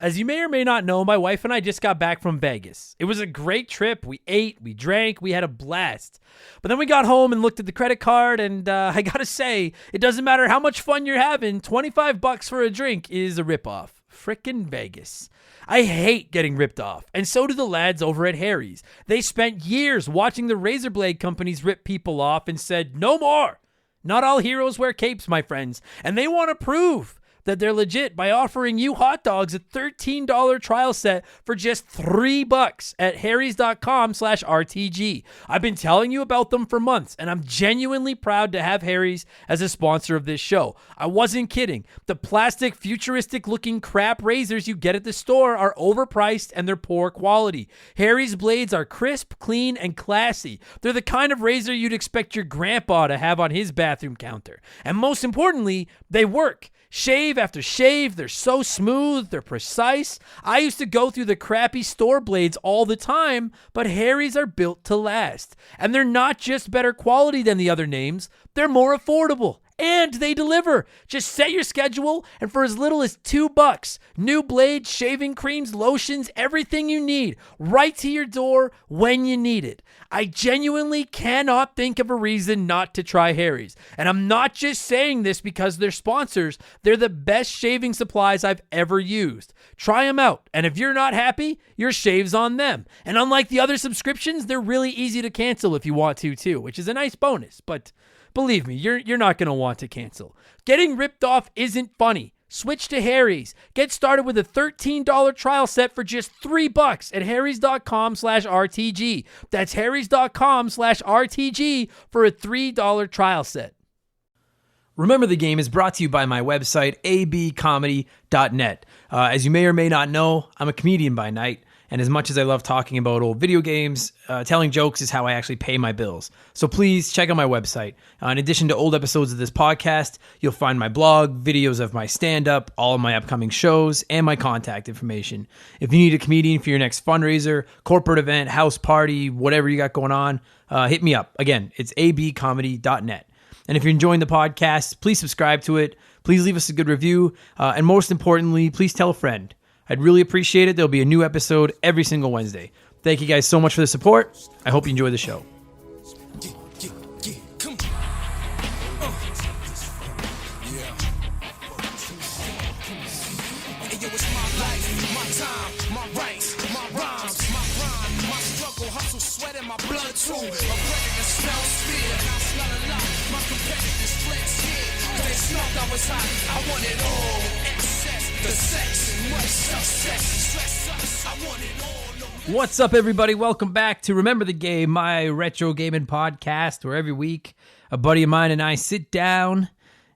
As you may or may not know, my wife and I just got back from Vegas. It was a great trip. We ate, we drank, we had a blast. But then we got home and looked at the credit card, and I gotta say, it doesn't matter how much fun you're having, $25 for a drink is a ripoff. Frickin' Vegas. I hate getting ripped off, and so do the lads over at Harry's. They spent years watching the razor blade companies rip people off and said, no more. Not all heroes wear capes, my friends, and they want to prove that they're legit by offering you hot dogs a $13 trial set for just $3 at harrys.com/RTG. I've been telling you about them for months, and I'm genuinely proud to have Harry's as a sponsor of this show. I wasn't kidding. The plastic, futuristic-looking crap razors you get at the store are overpriced and they're poor quality. Harry's blades are crisp, clean, and classy. They're the kind of razor you'd expect your grandpa to have on his bathroom counter. And most importantly, they work. Shave after shave, they're so smooth, they're precise. I used to go through the crappy store blades all the time, but Harry's are built to last. And they're not just better quality than the other names, they're more affordable. And they deliver. Just set your schedule, and for as little as $2, new blades, shaving creams, lotions, everything you need, right to your door when you need it. I genuinely cannot think of a reason not to try Harry's. And I'm not just saying this because they're sponsors. They're the best shaving supplies I've ever used. Try them out, and if you're not happy, your shave's on them. And unlike the other subscriptions, they're really easy to cancel if you want to too, which is a nice bonus, but believe me, you're not going to want to cancel. Getting ripped off isn't funny. Switch to Harry's. Get started with a $13 trial set for just $3 at harrys.com/RTG. That's harrys.com/RTG for a $3 trial set. Remember the Game is brought to you by my website, abcomedy.net. As you may or may not know, I'm a comedian by night. And as much as I love talking about old video games, telling jokes is how I actually pay my bills. So please check out my website. In addition to old episodes of this podcast, you'll find my blog, videos of my stand-up, all of my upcoming shows, and my contact information. If you need a comedian for your next fundraiser, corporate event, house party, whatever you got going on, hit me up. Again, it's abcomedy.net. And if you're enjoying the podcast, please subscribe to it. Please leave us a good review. And most importantly, please tell a friend. I'd really appreciate it. There'll be a new episode every single Wednesday. Thank you guys so much for the support. I hope you enjoy the show. I want it all. The sex, much success. I want it all. What's up, everybody? Welcome back to Remember the Game, my retro gaming podcast, where every week a buddy of mine and I sit down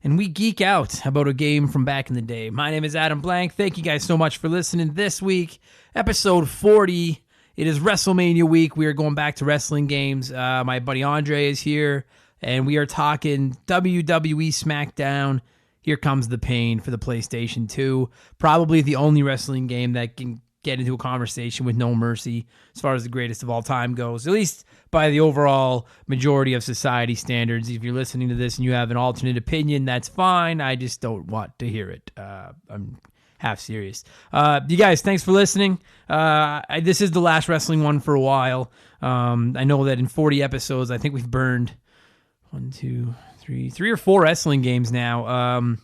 and we geek out about a game from back in the day. My name is Adam Blank. Thank you guys so much for listening. This week, episode 40. It is WrestleMania week. We are going back to wrestling games. My buddy Andre is here, and we are talking WWE SmackDown. Here Comes the Pain for the PlayStation 2. Probably the only wrestling game that can get into a conversation with No Mercy as far as the greatest of all time goes, at least by the overall majority of society standards. If you're listening to this and you have an alternate opinion, that's fine. I just don't want to hear it. I'm half serious. You guys, thanks for listening. This is the last wrestling one for a while. I know that in 40 episodes, I think we've burned 3 or 4 wrestling games now.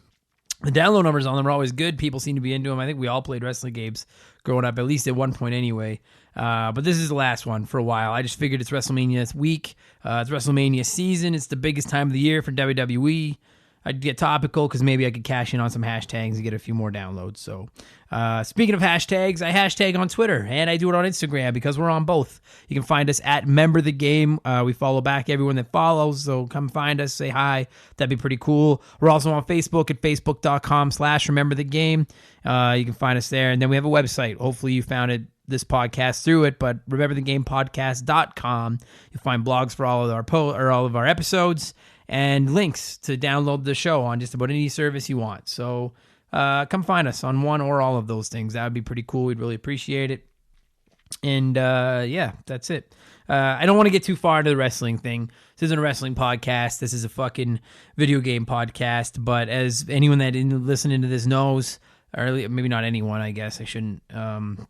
The download numbers on them are always good. People seem to be into them. I think we all played wrestling games growing up, at least at one point anyway. But this is the last one for a while. I just figured it's WrestleMania week. It's WrestleMania season. It's the biggest time of the year for WWE. I'd get topical because maybe I could cash in on some hashtags and get a few more downloads. So speaking of hashtags, I hashtag on Twitter and I do it on Instagram because we're on both. You can find us at Member the Game. We follow back everyone that follows, so come find us, say hi. That'd be pretty cool. We're also on Facebook at facebook.com/Remember the Game. You can find us there. And then we have a website. Hopefully you found this podcast through it, but rememberthegamepodcast.com. You'll find blogs for all of our episodes and links to download the show on just about any service you want. So come find us on one or all of those things. That would be pretty cool. We'd really appreciate it. And yeah, that's it. I don't want to get too far into the wrestling thing. This isn't a wrestling podcast. This is a fucking video game podcast. But as anyone that isn't listening to this knows, Or maybe not anyone, I guess. I shouldn't.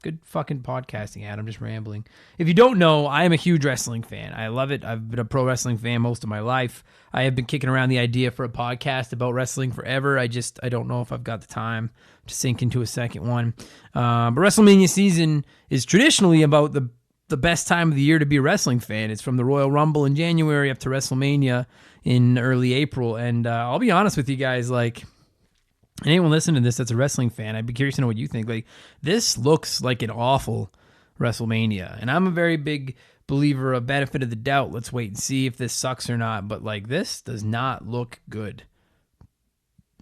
Good fucking podcasting, Adam. Just rambling. If you don't know, I am a huge wrestling fan. I love it. I've been a pro wrestling fan most of my life. I have been kicking around the idea for a podcast about wrestling forever. I don't know if I've got the time to sink into a second one. But WrestleMania season is traditionally about the best time of the year to be a wrestling fan. It's from the Royal Rumble in January up to WrestleMania in early April. And I'll be honest with you guys, like, anyone listening to this that's a wrestling fan, I'd be curious to know what you think. Like, this looks like an awful WrestleMania. And I'm a very big believer of benefit of the doubt. Let's wait and see if this sucks or not. But, like, this does not look good.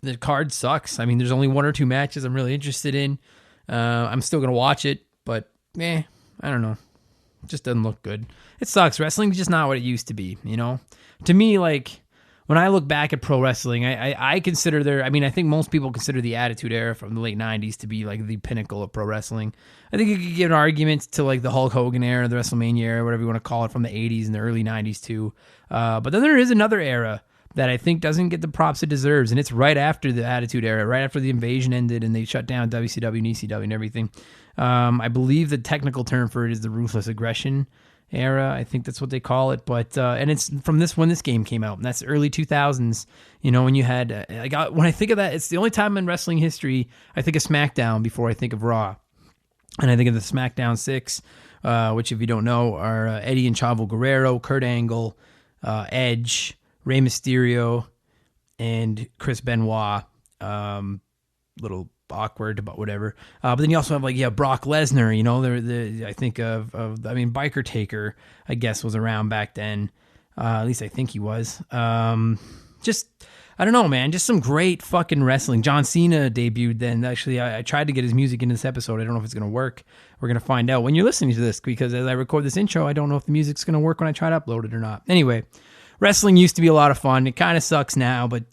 The card sucks. I mean, there's only one or two matches I'm really interested in. I'm still going to watch it. But, I don't know. It just doesn't look good. It sucks. Wrestling's just not what it used to be, you know? To me, like, when I look back at pro wrestling, I consider I think most people consider the Attitude Era from the late 90s to be like the pinnacle of pro wrestling. I think you could give an argument to like the Hulk Hogan era, the WrestleMania era, whatever you want to call it, from the 80s and the early 90s too. But then there is another era that I think doesn't get the props it deserves, and it's right after the Attitude Era, right after the Invasion ended and they shut down WCW and ECW and everything. I believe the technical term for it is the Ruthless Aggression era. I think that's what they call it. But and it's from when this game came out, and that's early 2000s. You know, when you had when I think of that, it's the only time in wrestling history I think of SmackDown before I think of Raw, and I think of the SmackDown 6, which, if you don't know, are Eddie and Chavo Guerrero, Kurt Angle, Edge, Rey Mysterio, and Chris Benoit. Little awkward, but whatever. But then you also have Brock Lesnar. You know, I think of Biker Taker, I guess, was around back then. At least I think he was. Just, I don't know, man. Just some great fucking wrestling. John Cena debuted then. Actually, I tried to get his music in this episode. I don't know if it's going to work. We're going to find out when you're listening to this, because as I record this intro, I don't know if the music's going to work when I try to upload it or not. Anyway, wrestling used to be a lot of fun. It kind of sucks now, but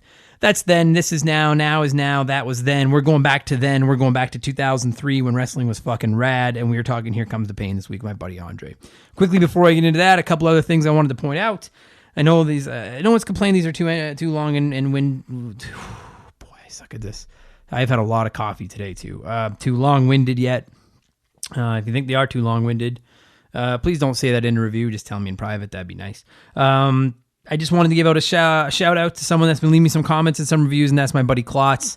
that's then, this is now, now is now, that was then. We're going back to then. We're going back to 2003 when wrestling was fucking rad, and we were talking Here Comes the Pain this week with my buddy Andre. Quickly, before I get into that, a couple other things I wanted to point out. I know these, no one's complaining these are too long and when, boy, I suck at this. I've had a lot of coffee today too. Too long-winded yet. If you think they are too long-winded, please don't say that in a review. Just tell me in private. That'd be nice. I just wanted to give out a shout out to someone that's been leaving me some comments and some reviews, and that's my buddy Klotz.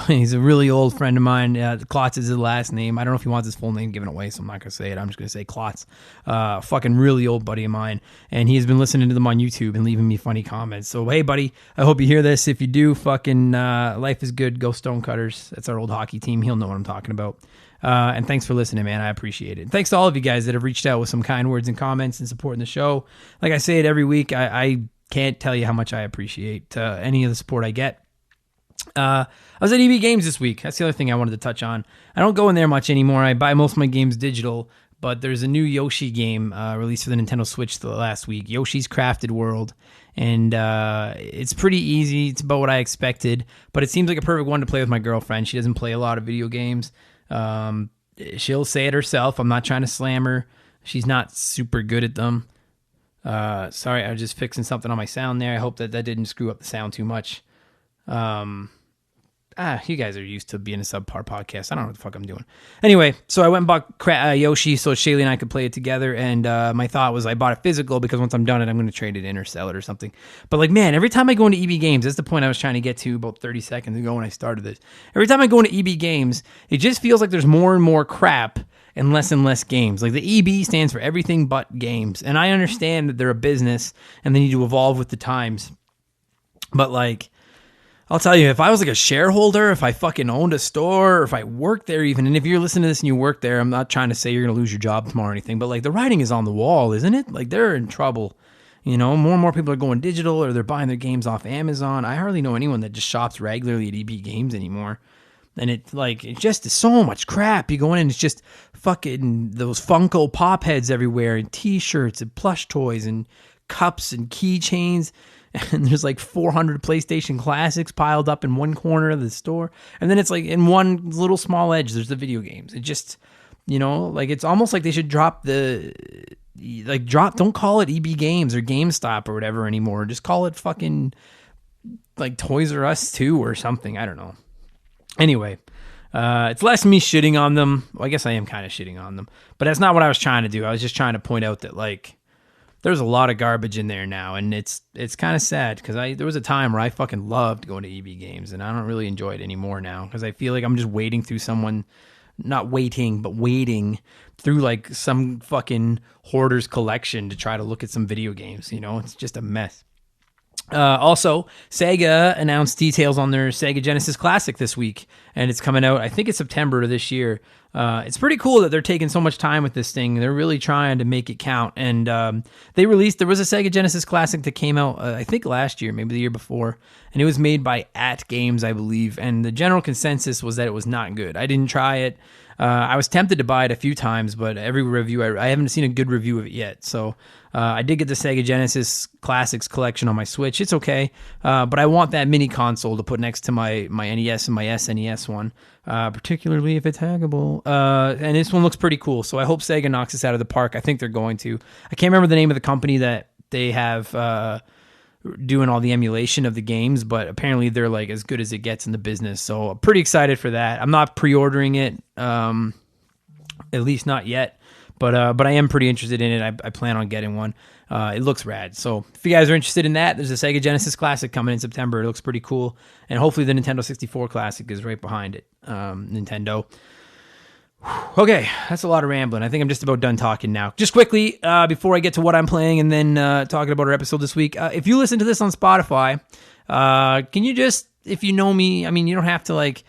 He's a really old friend of mine. Klotz is his last name. I don't know if he wants his full name given away, so I'm not going to say it. I'm just going to say Klotz. Fucking really old buddy of mine, and he has been listening to them on YouTube and leaving me funny comments. So, hey, buddy, I hope you hear this. If you do, fucking life is good. Go Stonecutters. That's our old hockey team. He'll know what I'm talking about. And thanks for listening, man. I appreciate it. Thanks to all of you guys that have reached out with some kind words and comments and supporting the show. Like I say it every week, I can't tell you how much I appreciate any of the support I get. I was at EB Games this week. That's the other thing I wanted to touch on. I don't go in there much anymore. I buy most of my games digital, but there's a new Yoshi game released for the Nintendo Switch last week, Yoshi's Crafted World. And it's pretty easy. It's about what I expected, but it seems like a perfect one to play with my girlfriend. She doesn't play a lot of video games. She'll say it herself. I'm not trying to slam her. She's not super good at them. Sorry, I was just fixing something on my sound there. I hope that didn't screw up the sound too much. You guys are used to being a subpar podcast. I don't know what the fuck I'm doing. Anyway, so I went and bought Yoshi so Shaylee and I could play it together. And my thought was I bought it physical because once I'm done it, I'm going to trade it in or sell it or something. But like, man, every time I go into EB Games, that's the point I was trying to get to about 30 seconds ago when I started this. Every time I go into EB Games, it just feels like there's more and more crap and less games. Like the EB stands for everything but games. And I understand that they're a business and they need to evolve with the times. But like, I'll tell you, if I was like a shareholder, if I fucking owned a store, or if I worked there even, and if you're listening to this and you work there, I'm not trying to say you're going to lose your job tomorrow or anything, but like the writing is on the wall, isn't it? Like they're in trouble. You know, more and more people are going digital or they're buying their games off Amazon. I hardly know anyone that just shops regularly at EB Games anymore. And it just is so much crap. You go in and it's just fucking those Funko Pop heads everywhere and t-shirts and plush toys and cups and keychains. And there's like 400 PlayStation Classics piled up in one corner of the store. And then it's like in one little small edge, there's the video games. It just, you know, like it's almost like they should don't call it EB Games or GameStop or whatever anymore. Just call it fucking like Toys R Us 2 or something. I don't know. Anyway, It's less me shitting on them. Well, I guess I am kind of shitting on them, but that's not what I was trying to do. I was just trying to point out that like there's a lot of garbage in there now, and it's kind of sad because there was a time where I fucking loved going to EB games, and I don't really enjoy it anymore now because I feel like I'm just wading through wading through like some fucking hoarder's collection to try to look at some video games. You know, it's just a mess. Also, Sega announced details on their Sega Genesis Classic this week, and it's coming out, I think it's September of this year. It's pretty cool that they're taking so much time with this thing. They're really trying to make it count. And there was a Sega Genesis Classic that came out, I think last year, maybe the year before, and it was made by At Games, I believe. And the general consensus was that it was not good. I didn't try it. I was tempted to buy it a few times, but every review, I haven't seen a good review of it yet. So I did get the Sega Genesis Classics collection on my Switch. It's okay, but I want that mini console to put next to my NES and my SNES one, particularly if it's hackable. And this one looks pretty cool, so I hope Sega knocks this out of the park. I think they're going to. I can't remember the name of the company that they have doing all the emulation of the games, but apparently they're like as good as it gets in the business. So I'm pretty excited for that. I'm not pre-ordering it, at least not yet, but I am pretty interested in it. I plan on getting one. It looks rad. So if you guys are interested in that, there's a Sega Genesis Classic coming in September. It looks pretty cool. And hopefully the Nintendo 64 Classic is right behind it. Nintendo. Okay, that's a lot of rambling. I think I'm just about done talking now. Just quickly, before I get to what I'm playing and then talking about our episode this week, if you listen to this on Spotify, can you just, if you know me, I mean, you don't have to leave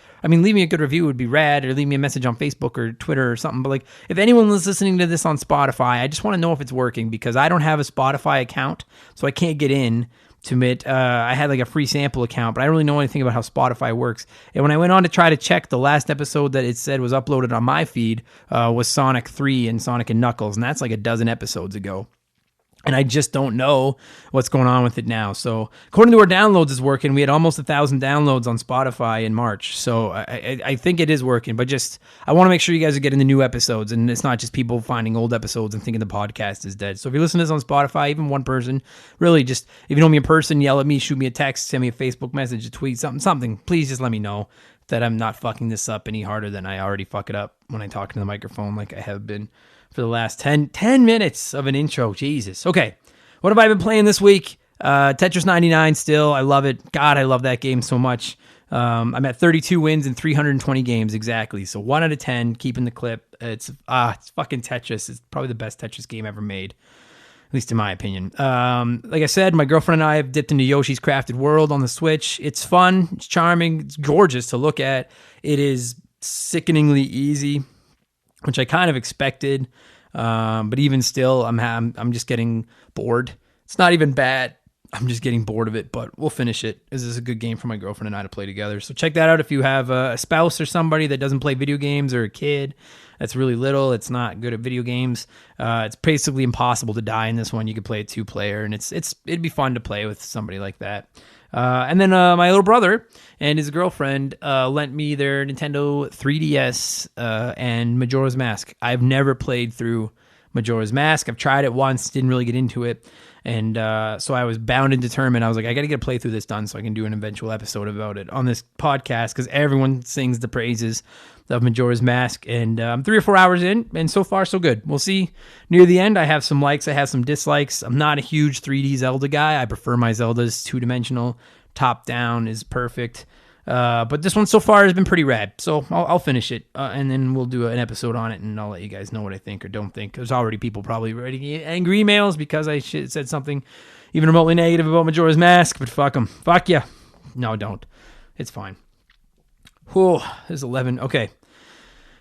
me a good review would be rad, or leave me a message on Facebook or Twitter or something. But like, if anyone was listening to this on Spotify, I just want to know if it's working because I don't have a Spotify account, so I can't get in to it. I had like a free sample account, but I don't really know anything about how Spotify works. And when I went on to try to check, the last episode that it said was uploaded on my feed was Sonic 3 and Sonic and Knuckles, and that's like a dozen episodes ago. And I just don't know what's going on with it now. So according to our downloads, it's working. We had almost 1,000 downloads on Spotify in March. So I think it is working. But just, I want to make sure you guys are getting the new episodes. And it's not just people finding old episodes and thinking the podcast is dead. So if you listen to this on Spotify, even one person, really just, if you know me in person, yell at me, shoot me a text, send me a Facebook message, a tweet, something. Please just let me know that I'm not fucking this up any harder than I already fuck it up when I talk into the microphone like I have been for the last 10 minutes of an intro. Jesus. Okay. What have I been playing this week? Tetris 99 still. I love it. God, I love that game so much. I'm at 32 wins in 320 games exactly. So 1 out of 10, keeping the clip. It's fucking Tetris. It's probably the best Tetris game ever made, at least in my opinion. Like I said, my girlfriend and I have dipped into Yoshi's Crafted World on the Switch. It's fun. It's charming. It's gorgeous to look at. It is sickeningly easy, which I kind of expected, but even still, I'm just getting bored. It's not even bad. I'm just getting bored of it, but we'll finish it. This is a good game for my girlfriend and I to play together. So check that out if you have a spouse or somebody that doesn't play video games, or a kid that's really little, it's not good at video games. It's basically impossible to die in this one. You could play a 2-player, and it'd be fun to play with somebody like that. And then my little brother and his girlfriend lent me their Nintendo 3DS and Majora's Mask. I've never played through Majora's Mask. I've tried it once, didn't really get into it. And so I was bound and determined. I was like, I got to get a playthrough this done so I can do an eventual episode about it on this podcast, because everyone sings the praises of Majora's Mask. And I'm 3 or 4 hours in, and so far so good. We'll see near the end. I have some likes, I have some dislikes. I'm not a huge 3D Zelda guy. I prefer my Zeldas 2-dimensional. Top down is perfect. But this one so far has been pretty rad. So I'll finish it, and then we'll do an episode on it, and I'll let you guys know what I think or don't think. There's already people probably writing angry emails because I said something even remotely negative about Majora's Mask, but fuck them. Fuck ya. No, don't. It's fine. Whew, there's 11. Okay.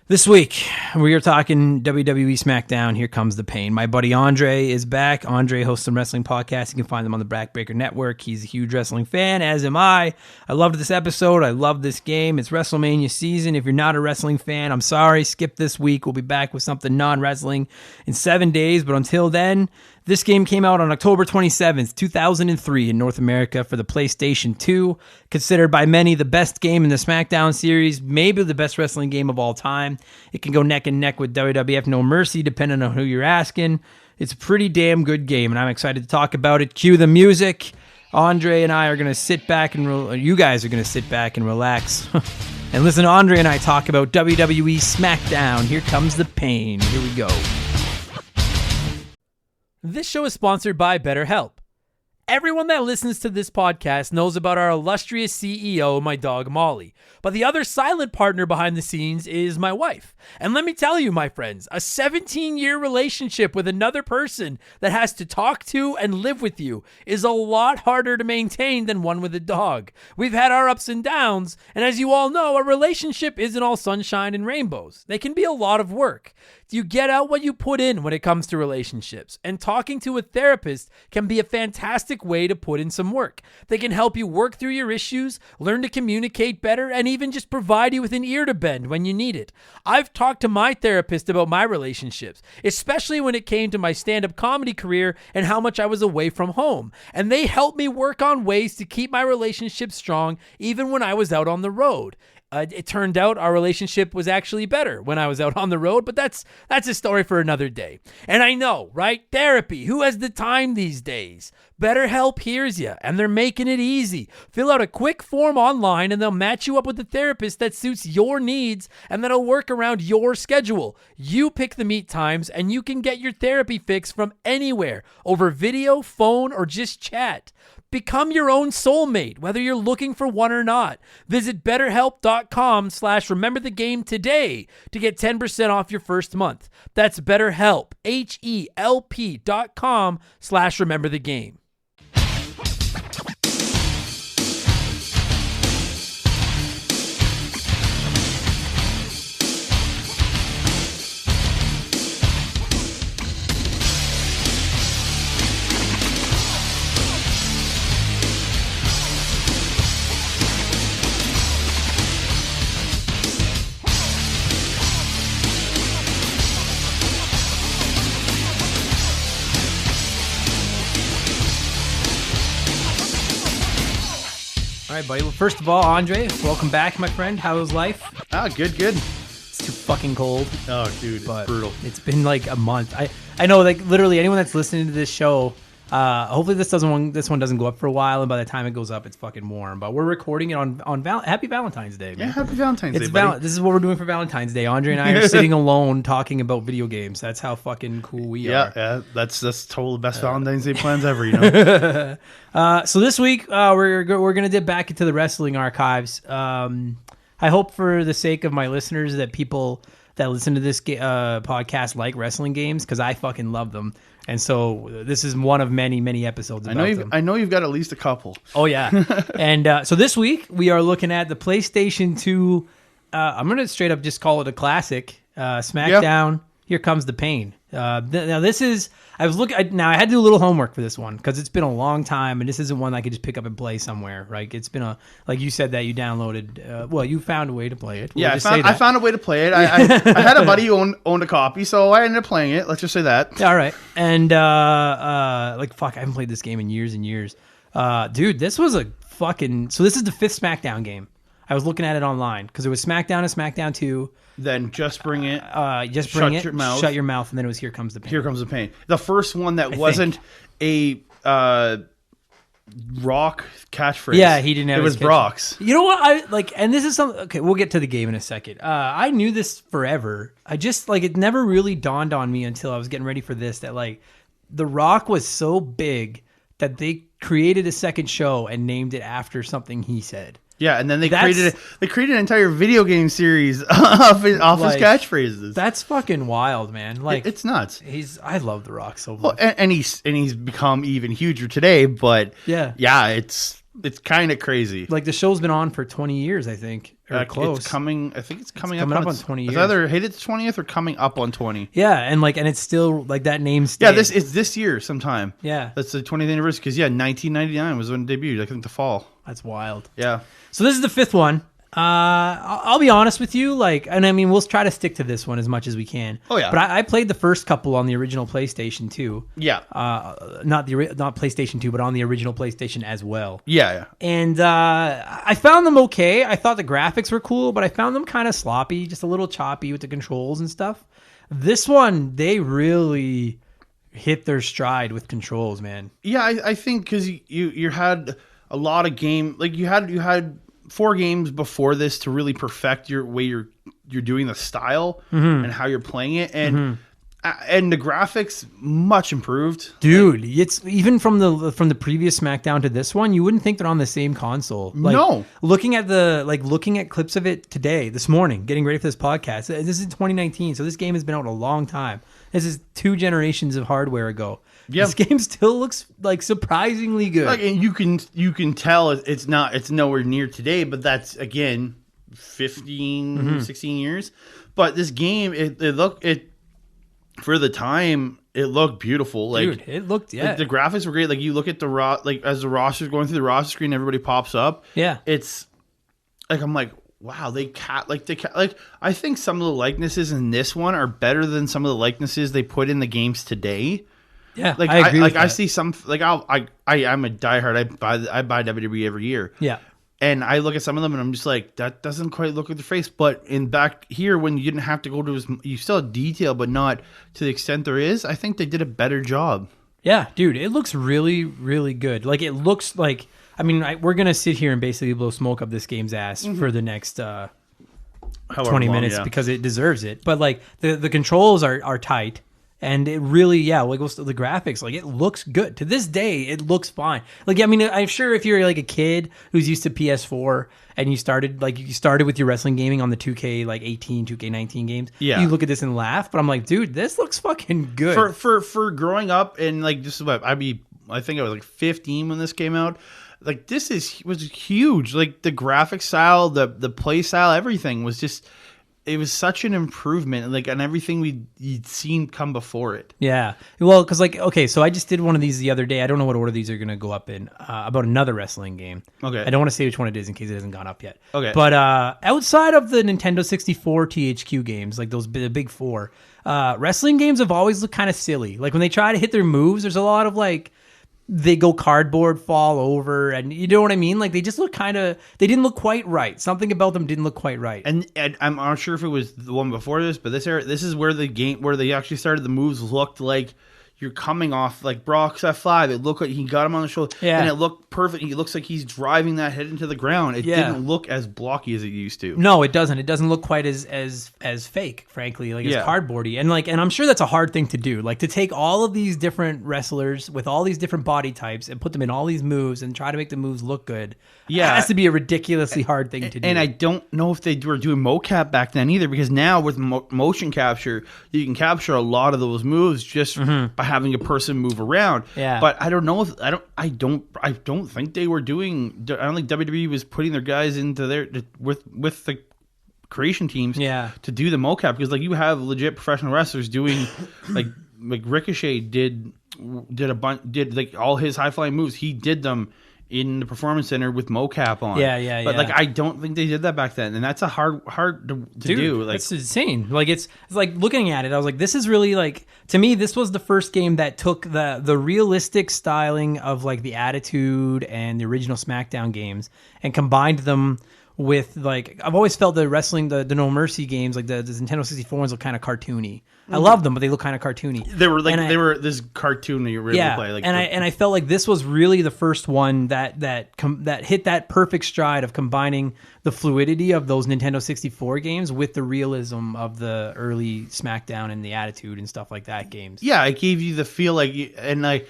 This week, we are talking WWE SmackDown. Here comes the pain. My buddy Andre is back. Andre hosts some wrestling podcasts. You can find them on the Backbreaker Network. He's a huge wrestling fan, as am I. I loved this episode. I love this game. It's WrestleMania season. If you're not a wrestling fan, I'm sorry. Skip this week. We'll be back with something non-wrestling in 7 days. But until then, this game came out on October 27th, 2003 in North America for the PlayStation 2. Considered by many the best game in the SmackDown series, maybe the best wrestling game of all time. It can go neck and neck with WWF No Mercy, depending on who you're asking. It's a pretty damn good game, and I'm excited to talk about it. Cue the music. Andre and I are going to sit back and you guys are going to sit back and relax and listen to Andre and I talk about WWE SmackDown. Here comes the pain. Here we go. This show is sponsored by BetterHelp. Everyone that listens to this podcast knows about our illustrious CEO, my dog Molly. But the other silent partner behind the scenes is my wife. And let me tell you, my friends, a 17-year relationship with another person that has to talk to and live with you is a lot harder to maintain than one with a dog. We've had our ups and downs, and as you all know, a relationship isn't all sunshine and rainbows. They can be a lot of work. You get out what you put in when it comes to relationships, and talking to a therapist can be a fantastic way to put in some work. They can help you work through your issues, learn to communicate better, and even just provide you with an ear to bend when you need it. I've talked to my therapist about my relationships, especially when it came to my stand-up comedy career and how much I was away from home, and they helped me work on ways to keep my relationship strong even when I was out on the road. It turned out our relationship was actually better when I was out on the road, but that's a story for another day. And I know, right? Therapy. Who has the time these days? BetterHelp hears you, and they're making it easy. Fill out a quick form online, and they'll match you up with a therapist that suits your needs and that'll work around your schedule. You pick the meet times, and you can get your therapy fix from anywhere, over video, phone, or just chat. Become your own soulmate, whether you're looking for one or not. Visit BetterHelp.com/rememberthegame today to get 10% off your first month. That's BetterHelp, HELP.com/rememberthegame. All right, buddy. Well, first of all, Andre, welcome back, my friend. How's life? Good. It's too fucking cold. Oh, dude, it's brutal. It's been like a month. I know, like, literally anyone that's listening to this show, hopefully this one doesn't go up for a while, and by the time it goes up, it's fucking warm. But we're recording it on Happy Valentine's Day, man. Yeah, Happy Valentine's Day, buddy. This is what we're doing for Valentine's Day. Andre and I are sitting alone talking about video games. That's how fucking cool we are. Yeah, that's total best Valentine's Day plans ever, you know. So this week we're gonna dip back into the wrestling archives. I hope, for the sake of my listeners, that people that listen to this podcast like wrestling games, because I fucking love them. And so this is one of many episodes about them. I know you've got at least a couple. Oh, yeah. And so this week we are looking at the PlayStation 2. I'm going to straight up just call it a classic. SmackDown, Here Comes the Pain. Now this is... I had to do a little homework for this one because it's been a long time, and this isn't one I could just pick up and play somewhere, right? It's been like you said that you downloaded. You found a way to play it. I found a way to play it. I had a buddy who owned a copy, so I ended up playing it. Let's just say that. All right. And fuck, I haven't played this game in years and years. Dude, this was a fucking... So this is the 5th SmackDown game. I was looking at it online because it was SmackDown and SmackDown 2. Then Just Bring It. Shut your mouth, and then it was Here Comes the Pain. Here Comes the Pain. The first one that wasn't a Rock catchphrase. Yeah, he didn't have. It was Brock's. You know what? And this is something. Okay, we'll get to the game in a second. I knew this forever. I just it never really dawned on me until I was getting ready for this that The Rock was so big that they created a second show and named it after something he said. Yeah, and then they created an entire video game series off his catchphrases. That's fucking wild, man. It's nuts. I love The Rock so much. Well, and he's become even huger today, but yeah, it's kind of crazy. The show's been on for 20 years, I think. Or close. I think it's coming up on 20 years. It's either hit its 20th or coming up on 20. Yeah, and it's still that name stays. Yeah, it's this year sometime. Yeah. That's the 20th anniversary because 1999 was when it debuted. I think the fall. That's wild. Yeah. So this is the 5th one. I'll be honest with you, we'll try to stick to this one as much as we can. Oh yeah. But I played the first couple on the original PlayStation 2. Yeah. Not PlayStation 2, but on the original PlayStation as well. Yeah. And I found them okay. I thought the graphics were cool, but I found them kind of sloppy, just a little choppy with the controls and stuff. This one, they really hit their stride with controls, man. Yeah, I think because you had a lot of game, you had 4 games before this to really perfect your way you're doing the style and how you're playing it, and the graphics much improved, dude. It's even from the previous SmackDown to this one, you wouldn't think they're on the same console. Like, no, looking at clips of it this morning, getting ready for this podcast. This is 2019, so this game has been out a long time. This is 2 generations of hardware ago. Yeah. This game still looks like surprisingly good. Like, and you can tell it's nowhere near today, but that's again 15, 16 years. But this game, it for the time, it looked beautiful. Like, dude, it looked, like, the graphics were great. Like, you look at as the roster's going through the roster screen, everybody pops up. Yeah, it's like, I'm like, wow, I think some of the likenesses in this one are better than some of the likenesses they put in the games today. Yeah, like I agree with that. I see some, like, I'm a diehard. I buy WWE every year. Yeah. And I look at some of them and I'm just like, that doesn't quite look like the face. But in back here, when you didn't have to go to you still have detail, but not to the extent there is, I think they did a better job. Yeah, dude, it looks really, really good. Like, it looks like, I mean, we're going to sit here and basically blow smoke up this game's ass for the next 20 minutes because it deserves it. But, like, the controls are tight. And it really, like, the graphics, like, it looks good. To this day, it looks fine. Like, I mean, I'm sure if you're, like, a kid who's used to PS4 and you started with your wrestling gaming on the 2K, like, 18, 2K19 games, you look at this and laugh. But I'm like, dude, this looks fucking good. For growing up and, like, just about, I think I was, like, 15 when this came out. Like, this was huge. Like, the graphic style, the play style, everything was just... It was such an improvement, like, on everything we'd seen come before it. Yeah. Well, because, like, okay, so I just did one of these the other day. I don't know what order these are going to go up in, about another wrestling game. Okay. I don't want to say which one it is in case it hasn't gone up yet. Okay. But outside of the Nintendo 64 THQ games, like the big 4, wrestling games have always looked kind of silly. Like, when they try to hit their moves, there's a lot of, like, they go cardboard, fall over, and you know what I mean? Like, they just look they didn't look quite right. Something about them didn't look quite right. And I'm not sure if it was the one before this, but this is where they actually started the moves looked like you're coming off, like Brock's F5. It looked like he got him on the shoulder, and it looked perfect. He looks like he's driving that head into the ground. It didn't look as blocky as it used to. No, it doesn't. It doesn't look quite as fake, frankly, like as cardboardy. And I'm sure that's a hard thing to do, like to take all of these different wrestlers with all these different body types and put them in all these moves and try to make the moves look good. Yeah, it has to be a ridiculously hard thing to do. And I don't know if they were doing mocap back then either, because now with motion capture, you can capture a lot of those moves just by having a person move around. Yeah. But I don't know if I don't think they were doing. I don't think WWE was putting their guys into with the creation teams to do the mocap, because, like, you have legit professional wrestlers doing like Ricochet did like all his high flying moves. He did them in the performance center with mocap on. But like, I don't think they did that back then, and that's a hard to do. Like, it's insane. Like, it's like, looking at it, I was like, this is really, like, to me, this was the first game that took the realistic styling of, like, the Attitude and the original SmackDown games and combined them with, like, I've always felt the wrestling, the No Mercy games, like the Nintendo 64 ones, look kind of cartoony. I love them, but they look kind of cartoony. They were like, they were this cartoon that you were able to play. Like, and I felt like this was really the first one that hit that perfect stride of combining the fluidity of those Nintendo 64 games with the realism of the early SmackDown and the Attitude and stuff like that games. Yeah, it gave you the feel like, and I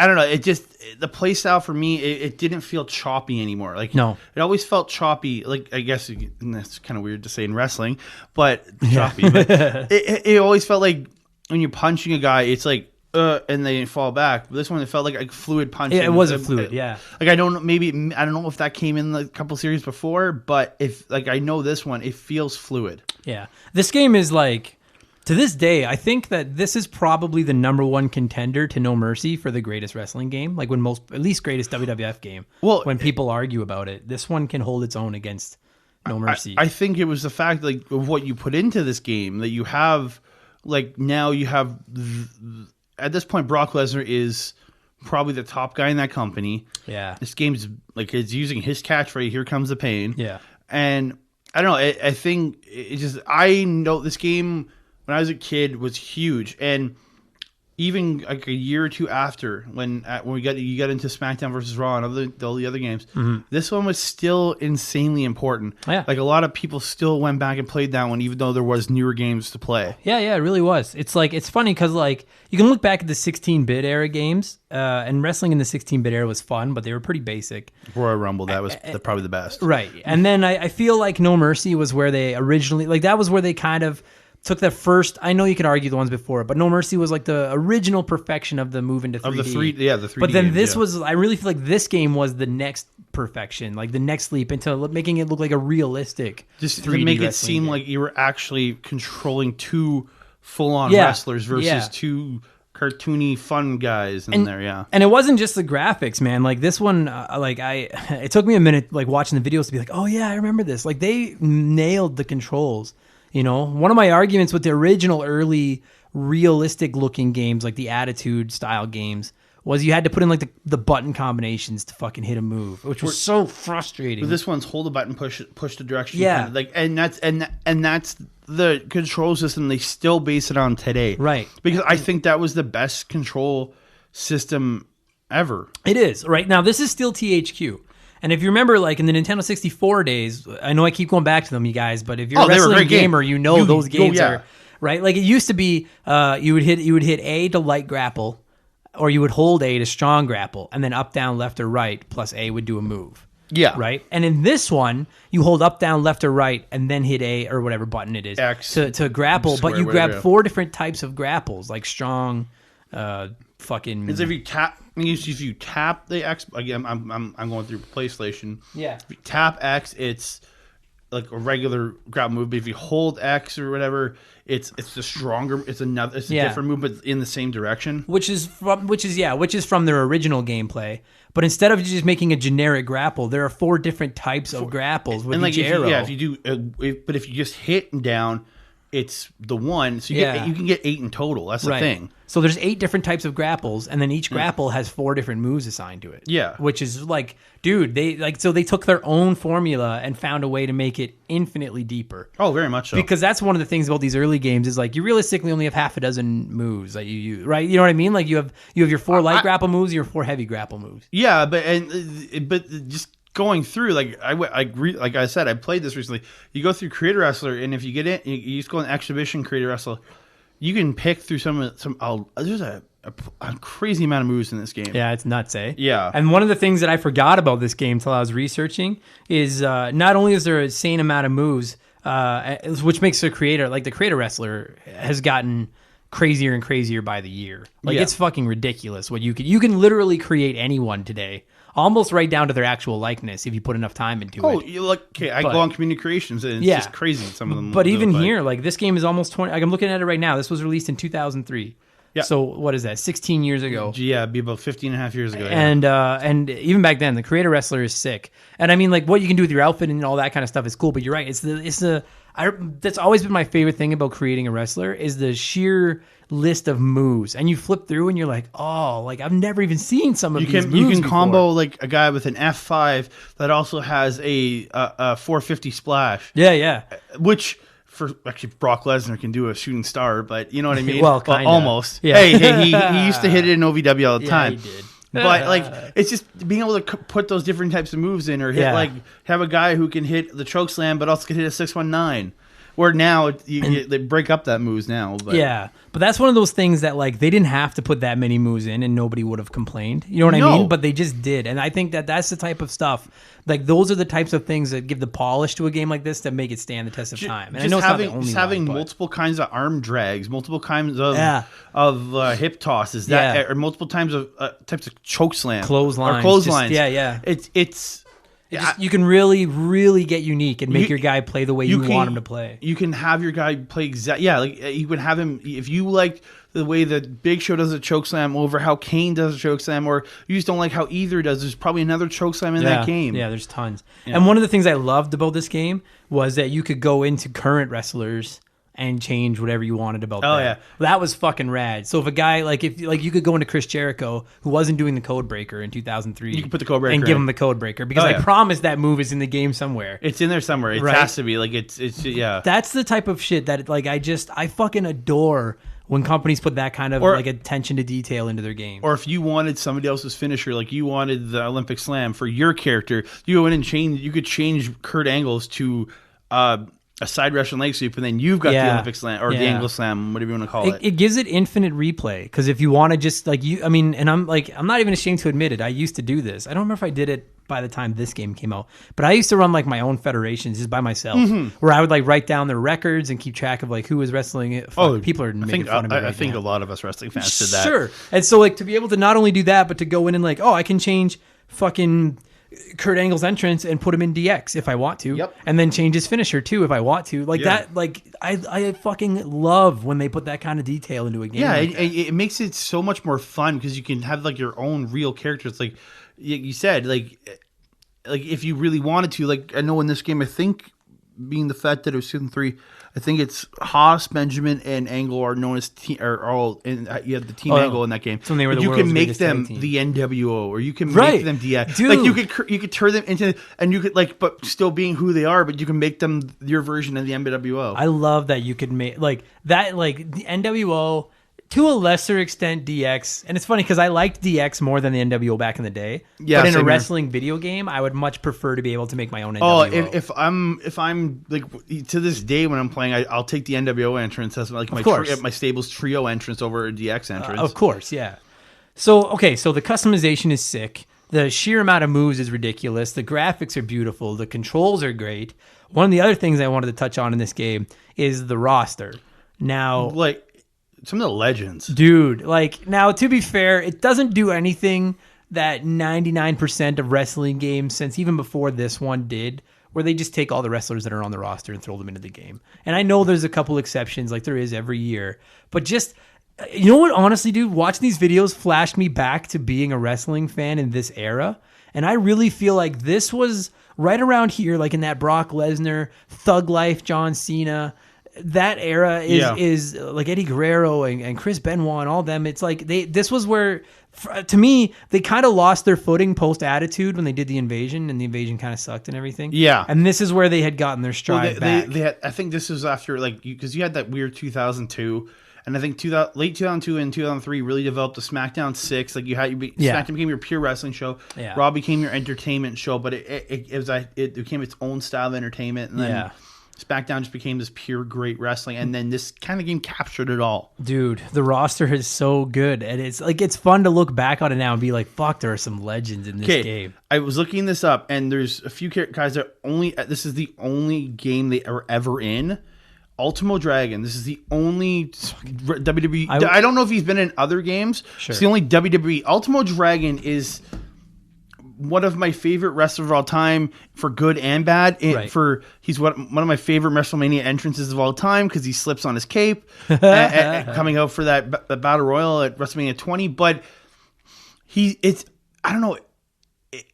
don't know. It just, the play style for me, it didn't feel choppy anymore. Like, no, it always felt choppy. Like, I guess, and that's kind of weird to say in wrestling, but choppy. But it always felt like when you're punching a guy, it's like, and they fall back. But this one, it felt like a fluid punch. Yeah, it was a fluid. Yeah. Like, I don't know if that came in a couple series before, but if, like, I know this one, it feels fluid. Yeah. This game is like, to this day, I think that this is probably the #1 contender to No Mercy for the greatest wrestling game. Like, at least greatest WWF game. Well, when people argue about it, this one can hold its own against No Mercy. I think it was the fact, like, of what you put into this game, that you have, like, now you have, at this point, Brock Lesnar is probably the top guy in that company. Yeah. This game's, like, it's using his catchphrase, "Here comes the pain." Yeah. And I don't know, I think it just, I know this game, when I was a kid, was huge. And even like a year or two after, when you got into SmackDown versus Raw and all the other games, this one was still insanely important. Yeah. Like a lot of people still went back and played that one, even though there was newer games to play. Yeah, it really was. It's like, it's funny because like you can look back at the 16-bit era games, and wrestling in the 16-bit era was fun, but they were pretty basic. Royal Rumble, that was probably the best. Right. And then I feel like No Mercy was where they originally, like that was where they kind of took the first, I know you could argue the ones before, but No Mercy was like the original perfection of the move into 3D. Of the 3D But then games, this was, I really feel like this game was the next perfection, like the next leap into making it look like a realistic just 3D to make it wrestling seem game. like you were actually controlling two full-on wrestlers versus two cartoony fun guys in there. And it wasn't just the graphics, man. Like this one, it took me a minute, like watching the videos to be like, oh yeah, I remember this. Like they nailed the controls. You know, one of my arguments with the original early realistic looking games, like the Attitude style games, was you had to put in like the button combinations to fucking hit a move, which was so frustrating. But this one's hold a button, push the direction. Yeah. Like, and that's the control system they still base it on today. Right. Because I think that was the best control system ever. It is. Right now, this is still THQ. And if you remember, like in the Nintendo 64 days, I know I keep going back to them, you guys, but if you're a wrestling gamer, you know those games are right. Like it used to be, you would hit A to light grapple, or you would hold A to strong grapple, and then up, down, left, or right plus A would do a move. Yeah. Right. And in this one, you hold up, down, left, or right, and then hit A or whatever button it is X to grapple. square, but you whatever, grab 4 different types of grapples, like strong, fucking. Because if you tap the X again, I'm going through PlayStation. Yeah. If you tap X, it's like a regular grab move. But if you hold X or whatever, it's the stronger. It's a different move, but in the same direction. Which is from their original gameplay. But instead of just making a generic grapple, there are 4 different types of grapples with each arrow. If you do, but if you just hit down, it's the one. So you can get 8 in total. That's the thing. So there's 8 different types of grapples, and then each grapple has 4 different moves assigned to it. Yeah. Which is like, dude, they took their own formula and found a way to make it infinitely deeper. Oh, very much so. Because that's one of the things about these early games is like you realistically only have half a dozen moves that you use, right? You know what I mean? Like you have your 4 light grapple moves, your 4 heavy grapple moves. Yeah, but just going through, like like I said, I played this recently. You go through Creator Wrestler, and if you get in, you just go in Exhibition Creator Wrestler. You can pick through there's a crazy amount of moves in this game. Yeah, it's nuts, eh? Yeah. And one of the things that I forgot about this game till I was researching is not only is there a insane amount of moves, which makes the creator wrestler has gotten crazier and crazier by the year. Like it's fucking ridiculous what you can literally create anyone today. Almost right down to their actual likeness if you put enough time into it. I go on Community Creations and it's just crazy. Some of them. But even here, like this game is almost 20. Like I'm looking at it right now. This was released in 2003. Yeah. So what is that? 16 years ago. Yeah, it'd be about 15 and a half years ago. Yeah. And even back then, the creator wrestler is sick. And I mean, like what you can do with your outfit and all that kind of stuff is cool. But you're right. That's always been my favorite thing about creating a wrestler is the sheer list of moves. And you flip through and you're like, oh, like I've never even seen some of these moves You can before. combo like a guy with an F5 that also has a 450 splash. Yeah. Which for actually Brock Lesnar can do a shooting star, but you know what I mean? Well, kinda. Almost. Yeah. Hey, he used to hit it in OVW all the time. Yeah, he did. But like, it's just being able to put those different types of moves in, or hit have a guy who can hit the choke slam, but also can hit a 619. Where now they break up that moves now. But. Yeah, but that's one of those things that like they didn't have to put that many moves in, and nobody would have complained. You know what I mean? But they just did, and I think that's the type of stuff. Like those are the types of things that give the polish to a game like this that make it stand the test of time. And I know it's not the only having one, multiple kinds of arm drags, multiple kinds of hip tosses, or multiple times of types of choke slams, clotheslines. It's. You can really, really get unique and make your guy play the way you want him to play. You can have your guy play like you would have him if you like the way that Big Show does a chokeslam over how Kane does a chokeslam, or you just don't like how either does. There's probably another chokeslam in that game. Yeah, there's tons. Yeah. And one of the things I loved about this game was that you could go into current wrestlers and change whatever you wanted about them. Yeah. That was fucking rad. So if a guy, you could go into Chris Jericho, who wasn't doing the code breaker in 2003. You can put the code breaker and give him the code breaker, because I promise that move is in the game somewhere. It's in there somewhere. It has to be. Like, it's. That's the type of shit that, like, I fucking adore when companies put that kind of like attention to detail into their game. Or if you wanted somebody else's finisher, like you wanted the Olympic Slam for your character, you go in and you could change Kurt Angle's to a side Russian leg sweep, and then you've got the Olympic Slam or the Angle Slam, whatever you want to call it. It gives it infinite replay, because if you want to just like I'm not even ashamed to admit it. I used to do this. I don't remember if I did it by the time this game came out, but I used to run like my own federations just by myself, where I would like write down their records and keep track of like who was wrestling it. People are making fun of me. I think a lot of us wrestling fans did that. Sure. And so like to be able to not only do that, but to go in and like, I can change fucking Kurt Angle's entrance and put him in DX if I want to. Yep. And then change his finisher too if I want to. Like that, like I fucking love when they put that kind of detail into a game. Yeah, it makes it so much more fun because you can have like your own real characters. Like you said, like if you really wanted to, like I know in this game, I think being the fact that it was season 3, I think it's Haas, Benjamin, and Angle are known as are all, and you have the team Angle in that game. So they were the you can make them the NWO, or you can make them DX. Dude. Like you could turn them into, and you could like, but still being who they are, but you can make them your version of the NWO. I love that you could make like that, like the NWO. To a lesser extent, DX. And it's funny because I liked DX more than the NWO back in the day. Yeah, but in a wrestling video game, I would much prefer to be able to make my own NWO. If I'm like to this day when I'm playing, I'll take the NWO entrance as like my stable's trio entrance over a DX entrance. Of course, yeah. So the customization is sick. The sheer amount of moves is ridiculous. The graphics are beautiful. The controls are great. One of the other things I wanted to touch on in this game is the roster. Now, like some of the legends. Dude, like, now, to be fair, it doesn't do anything that 99% of wrestling games since even before this one did, where they just take all the wrestlers that are on the roster and throw them into the game. And I know there's a couple exceptions, like there is every year, but just, you know what, honestly, dude, watching these videos flashed me back to being a wrestling fan in this era. And I really feel like this was right around here, like in that Brock Lesnar, Thug Life, John Cena, that era is like Eddie Guerrero and Chris Benoit and all them. It's like this was where, to me, they kind of lost their footing post Attitude when they did the Invasion, and the Invasion kind of sucked and everything. Yeah, and this is where they had gotten their stride back. They had, I think this was after like because you had that weird 2002. And I think late 2002 and 2003 really developed the SmackDown 6. Like SmackDown became your pure wrestling show. Yeah. Raw became your entertainment show, but it became its own style of entertainment. And then SmackDown just became this pure great wrestling, and then this kind of game captured it all. Dude, the roster is so good, and it's fun to look back on it now and be like, "Fuck, there are some legends in this game." I was looking this up, and there's a few guys that this is the only game they are ever in. Ultimo Dragon. This is the only WWE. I don't know if he's been in other games. Sure. It's the only WWE. Ultimo Dragon is one of my favorite wrestlers of all time, for good and bad. He's one of my favorite WrestleMania entrances of all time because he slips on his cape coming out for that battle royal at WrestleMania 20. But I don't know.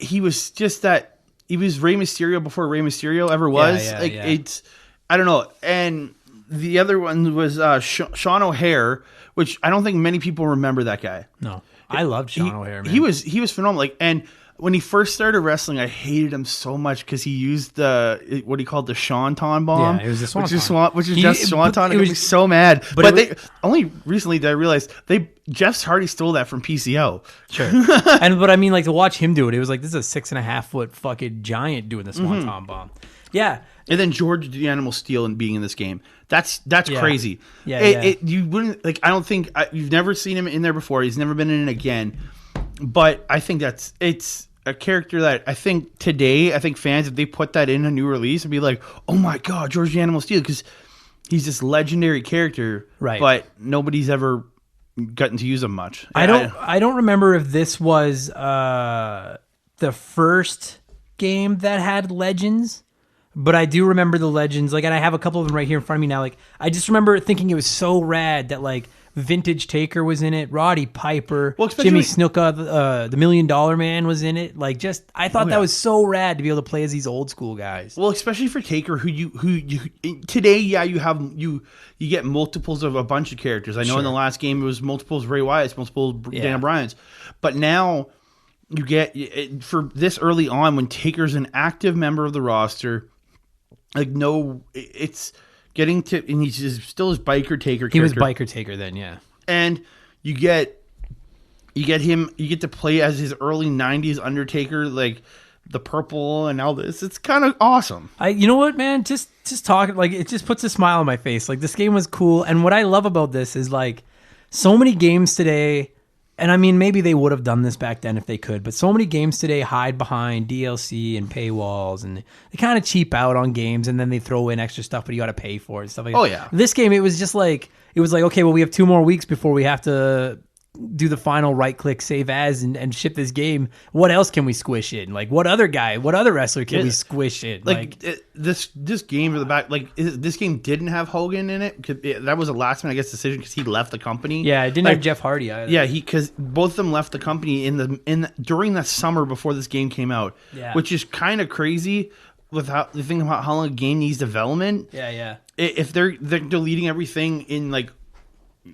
He was just that. He was Rey Mysterio before Rey Mysterio ever was. It's I don't know. And the other one was Sean O'Hare, which I don't think many people remember that guy. No, I loved Sean O'Hare, man. He was phenomenal. Like, and when he first started wrestling, I hated him so much because he used what he called the Swanton bomb. Yeah, it was the Swanton. Which is just Swanton. It made me so mad. But they only recently did I realize Jeff Hardy stole that from PCO. Sure. But I mean, like, to watch him do it, it was like, this is a 6.5 foot fucking giant doing the Swanton bomb. Yeah. And then George the Animal Steel and being in this game. That's crazy. Yeah, you wouldn't like. I don't think you've never seen him in there before. He's never been in it again. But I think it's a character that I think today, fans, if they put that in a new release, would be like, oh my God, George the Animal Steel, because he's this legendary character. Right. But nobody's ever gotten to use him much. I don't remember if this was the first game that had legends. But I do remember the legends, like, and I have a couple of them right here in front of me now. Like, I just remember thinking it was so rad that, like, Vintage Taker was in it, Roddy Piper, Jimmy Snuka, the $1 Million Man was in it. Like, just I thought that was so rad to be able to play as these old school guys. Well, especially for Taker, who you today, you get multiples of a bunch of characters. I know in the last game it was multiples Ray Wyatt's, multiples Dan Bryan's, but now you get for this early on when Taker's an active member of the roster. Like, no, it's and he's still his biker taker character. He was biker taker then, yeah. And you get to play as his early 90s Undertaker, like the purple and all this. It's kind of awesome. You know what, man? Just talking, like, it just puts a smile on my face. Like, this game was cool. And what I love about this is, like, so many games today, and I mean, maybe they would have done this back then if they could, but so many games today hide behind DLC and paywalls, and they kind of cheap out on games, and then they throw in extra stuff, but you got to pay for it and stuff like that. Oh, yeah. This game, it was like, okay, well, we have 2 more weeks before we have to do the final right-click save as and ship this game. What else can we squish in? Like, what other wrestler can we squish in? Like this game to the back, like this game didn't have Hogan in it. That was a last minute, I guess, decision because he left the company. Yeah, it didn't have Jeff Hardy either. Yeah, because both of them left the company during the summer before this game came out. Yeah, which is kind of crazy with how the thing about how long a game needs development. Yeah. If they're deleting everything in like,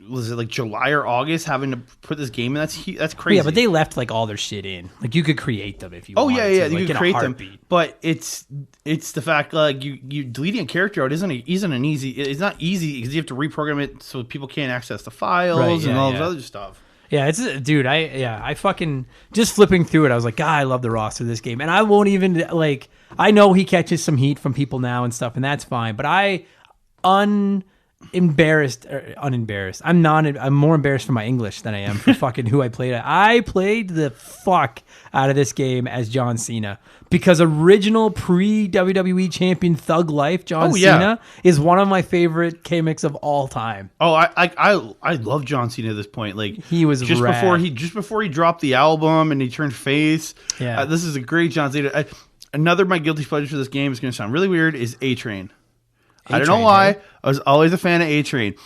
was it like July or August, having to put this game in? That's crazy. Yeah, but they left like all their shit in. Like, you could create them if you wanted yeah, to, you could create them. But it's the fact, like, you deleting a character out isn't an easy. It's not easy because you have to reprogram it so people can't access the files and all this other stuff. Yeah, dude. I fucking just flipping through it. I was like, God, I love the roster of this game, and I won't even like. I know he catches some heat from people now and stuff, and that's fine. But unembarrassed. I'm more embarrassed for my English than I am for fucking who I played. I played the fuck out of this game as John Cena because original pre-WWE champion Thug Life John Cena is one of my favorite gimmicks of all time. Oh, I love John Cena at this point. Like, he was just rad. before he dropped the album and he turned face. Yeah, this is a great John Cena. Another of my guilty pleasures for this game is going to sound really weird is A-Train. I don't know why. Right? I was always a fan of A-Train.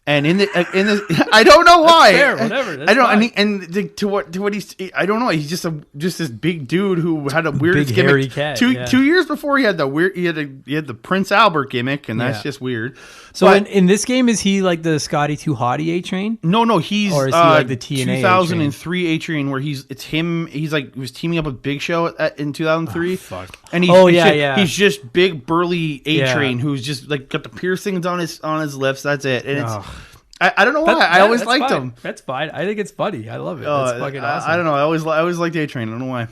And in this, I don't know why. That's fair, whatever. That's I don't. fine. And to what he's, I don't know. He's just this big dude who had a weird big gimmick. Hairy cat, 2 years before he had he had the Prince Albert gimmick, and that's just weird. So in this game, is he like the Scotty Too Hottie A-Train? No, he's or is he like the TNA 2003 A-Train where he was teaming up with Big Show in 2003. Oh, fuck. And he's just big burly A-Train who's just like got the piercings on his lips. That's it. And it's I don't know why. I always liked him. That's fine. I think it's funny. I love it. That's fucking awesome. I don't know. I always liked A-Train. I don't know why.